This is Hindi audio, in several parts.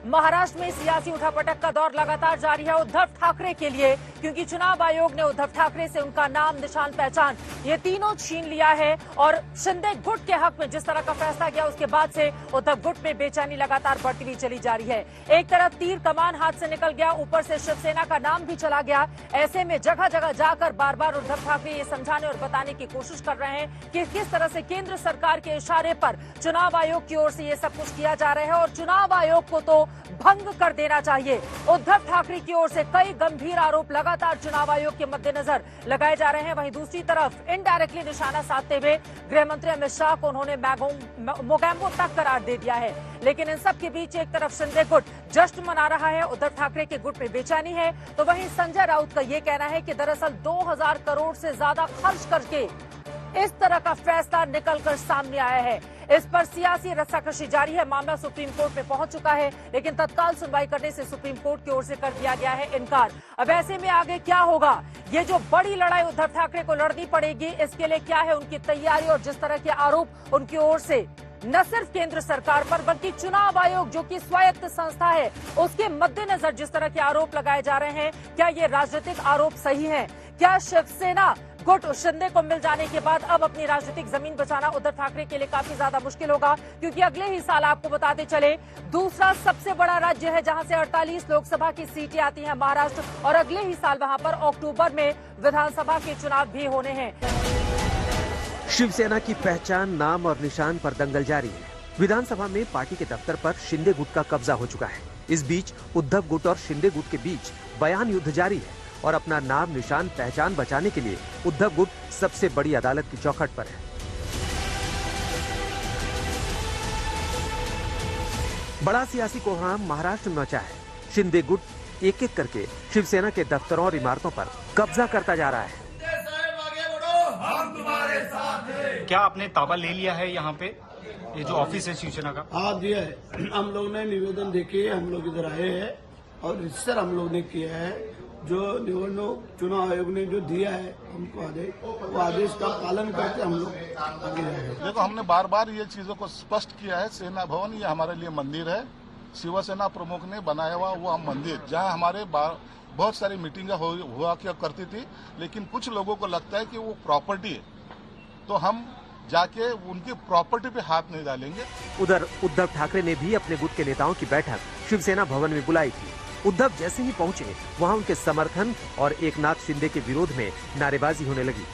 महाराष्ट्र में सियासी उठापटक का दौर लगातार जारी है उद्धव ठाकरे के लिए, क्योंकि चुनाव आयोग ने उद्धव ठाकरे से उनका नाम, निशान, पहचान ये तीनों छीन लिया है। और शिंदे गुट के हक में जिस तरह का फैसला किया उसके बाद से उद्धव गुट में बेचैनी लगातार बढ़ती हुई चली जा रही है। एक तरफ तीर कमान हाथ से निकल गया, ऊपर से शिवसेना का नाम भी चला गया। ऐसे में जगह जगह जाकर बार बार उद्धव ठाकरे ये समझाने और बताने की कोशिश कर रहे हैं कि किस तरह से केंद्र सरकार के इशारे पर चुनाव आयोग की ओर से ये सब कुछ किया जा रहा है और चुनाव आयोग को तो भंग कर देना चाहिए। उद्धव ठाकरे की ओर से कई गंभीर आरोप लगातार चुनाव आयोग के मद्देनजर लगाए जा रहे हैं। वहीं दूसरी तरफ इनडायरेक्टली निशाना साधते हुए गृह मंत्री अमित शाह को उन्होंने मोगैम्बो तक करार दे दिया है। लेकिन इन सब के बीच एक तरफ शिंदे गुट जश्न मना रहा है, उद्धव ठाकरे के गुट में बेचैनी है, तो वहीं संजय राउत का ये कहना है कि दरअसल 2000 करोड़ से ज्यादा खर्च करके इस तरह का फैसला निकलकर सामने आया है। इस पर सियासी रस्साकशी जारी है। मामला सुप्रीम कोर्ट में पहुंच चुका है, लेकिन तत्काल सुनवाई करने से सुप्रीम कोर्ट की ओर से कर दिया गया है इनकार। अब ऐसे में आगे क्या होगा, ये जो बड़ी लड़ाई उद्धव ठाकरे को लड़नी पड़ेगी, इसके लिए क्या है उनकी तैयारी और जिस तरह के आरोप उनकी ओर से न सिर्फ केंद्र सरकार पर बल्कि चुनाव आयोग जो कि स्वायत्त संस्था है उसके मद्देनजर जिस तरह के आरोप लगाए जा रहे हैं, क्या ये राजनीतिक आरोप सही है? क्या शिवसेना गुट शिंदे को मिल जाने के बाद अब अपनी राजनीतिक जमीन बचाना उद्धव ठाकरे के लिए काफी ज्यादा मुश्किल होगा? क्योंकि अगले ही साल आपको बताते चले दूसरा सबसे बड़ा राज्य है जहां से 48 लोकसभा की सीटें आती हैं, महाराष्ट्र, और अगले ही साल वहां पर अक्टूबर में विधानसभा के चुनाव भी होने हैं। शिवसेना की पहचान, नाम और निशान पर दंगल जारी है। विधानसभा में पार्टी के दफ्तर पर शिंदे गुट का कब्जा हो चुका है। इस बीच उद्धव गुट और शिंदे गुट के बीच बयान युद्ध जारी है और अपना नाम, निशान, पहचान बचाने के लिए उद्धव गुट सबसे बड़ी अदालत की चौखट पर है। बड़ा सियासी कोहराम महाराष्ट्र में मचा है। शिंदे गुट एक एक करके शिवसेना के दफ्तरों और इमारतों पर कब्जा करता जा रहा है। क्या आपने ताबा ले लिया है यहाँ पे, ये जो ऑफिस है शिवसेना का? हाँ दिया है। हम लोग ने निवेदन देके हम लोग इधर आए हैं और रजिस्टर हम लोग ने किया है। जो निवडणूक चुनाव आयोग ने जो दिया है हमको आदेश, वो आदेश का पालन करके हम लोग आगे आए हैं। देखो, हमने बार बार ये चीजों को स्पष्ट किया है। सेना भवन ये हमारे लिए मंदिर है। शिवसेना प्रमुख ने बनाया हुआ वो मंदिर, जहाँ हमारे बहुत सारी मीटिंगें हुआ करती थी, लेकिन कुछ लोगों को लगता है कि वो प्रॉपर्टी है, तो हम जाके उनकी प्रॉपर्टी पे हाथ नहीं डालेंगे। उधर उद्धव ठाकरे ने भी अपने गुट के नेताओं की बैठक शिवसेना भवन में बुलाई थी। उद्धव जैसे ही पहुंचे, वहां उनके समर्थन और एकनाथ शिंदे के विरोध में नारेबाजी होने लगी।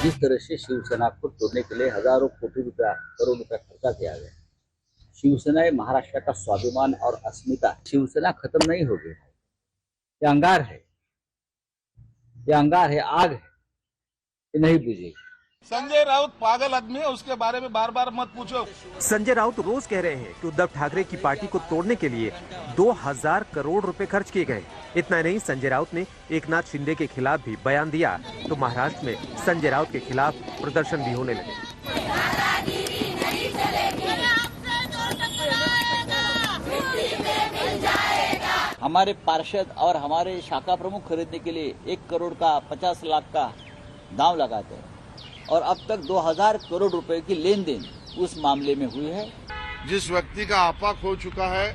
जिस तरह से शिवसेना को तोड़ने के लिए हजारों करोड़ रुपया खर्चा किया गया, शिवसेना ये महाराष्ट्र का स्वाभिमान और अस्मिता। शिवसेना खत्म नहीं होगी, ये अंगार है, ये अंगार है, आग है, ये नहीं बुझेगी। संजय राउत पागल आदमी है, उसके बारे में बार बार मत पूछो। संजय राउत रोज कह रहे हैं कि उद्धव ठाकरे की पार्टी को तोड़ने के लिए 2000 करोड़ रुपए खर्च किए गए। इतना नहीं, संजय राउत ने एकनाथ शिंदे के खिलाफ भी बयान दिया, तो महाराष्ट्र में संजय राउत के खिलाफ प्रदर्शन भी होने लगे। हमारे पार्षद और हमारे शाखा प्रमुख खरीदने के लिए 1 करोड़ का 50 लाख का दाम लगाते हैं और अब तक 2000 करोड़ रुपए की लेन देन उस मामले में हुई है। जिस व्यक्ति का आपा खो चुका है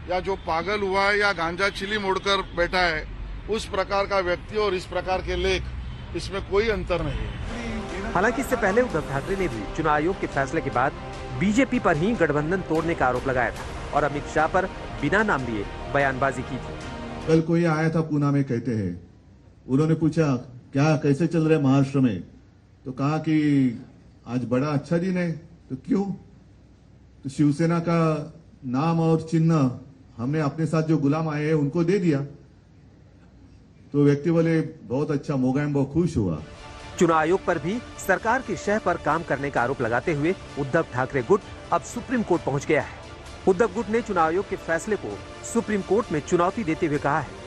या जो पागल हुआ है या गांजा चिली मोड़कर बैठा है, उस प्रकार का व्यक्ति और इस प्रकार के लेख, इसमें कोई अंतर नहीं है। हालांकि इससे पहले उद्धव ठाकरे ने भी चुनाव आयोग के फैसले के बाद बीजेपी पर ही गठबंधन तोड़ने का आरोप लगाया था और अमित शाह पर बिना नाम लिए बयानबाजी की थी। कल कोई आया था पूना में, कहते हैं, उन्होंने पूछा क्या कैसे चल रहे महाराष्ट्र में, तो कहा कि आज बड़ा अच्छा दिन है। तो क्यों? तो शिवसेना का नाम और चिन्ह हमने अपने साथ जो गुलाम आए हैं उनको दे दिया। तो व्यक्ति बोले बहुत अच्छा, मोगैम्बो खुश हुआ। चुनाव आयोग पर भी सरकार की शह पर काम करने का आरोप लगाते हुए उद्धव ठाकरे गुट अब सुप्रीम कोर्ट पहुंच गया है। उद्धव गुट ने चुनाव आयोग के फैसले को सुप्रीम कोर्ट में चुनौती देते हुए कहा है,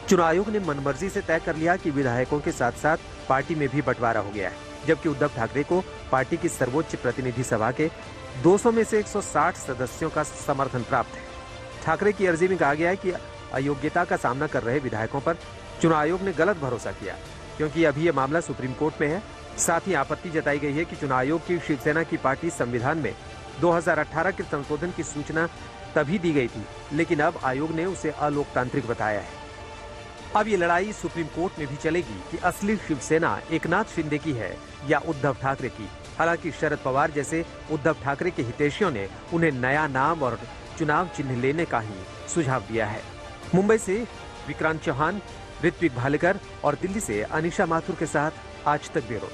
चुनाव आयोग ने मनमर्जी से तय कर लिया कि विधायकों के साथ साथ पार्टी में भी बंटवारा हो गया है, जबकि उद्धव ठाकरे को पार्टी की सर्वोच्च प्रतिनिधि सभा के 200 में से 160 सदस्यों का समर्थन प्राप्त है। ठाकरे की अर्जी में कहा गया है कि अयोग्यता का सामना कर रहे विधायकों पर चुनाव आयोग ने गलत भरोसा किया, क्योंकि अभी ये मामला सुप्रीम कोर्ट में है। साथ ही आपत्ति जताई गई है कि चुनाव आयोग की शिवसेना की पार्टी संविधान में 2018 के संशोधन की सूचना तभी दी गई थी, लेकिन अब आयोग ने उसे अलोकतांत्रिक बताया है। अब ये लड़ाई सुप्रीम कोर्ट में भी चलेगी कि असली शिवसेना एकनाथ शिंदे की है या उद्धव ठाकरे की। हालांकि शरद पवार जैसे उद्धव ठाकरे के हितैषियों ने उन्हें नया नाम और चुनाव चिन्ह लेने का ही सुझाव दिया है। मुंबई से विक्रांत चौहान, ऋत्विक भालेकर और दिल्ली से अनिशा माथुर के साथ आज तक ब्यूरो।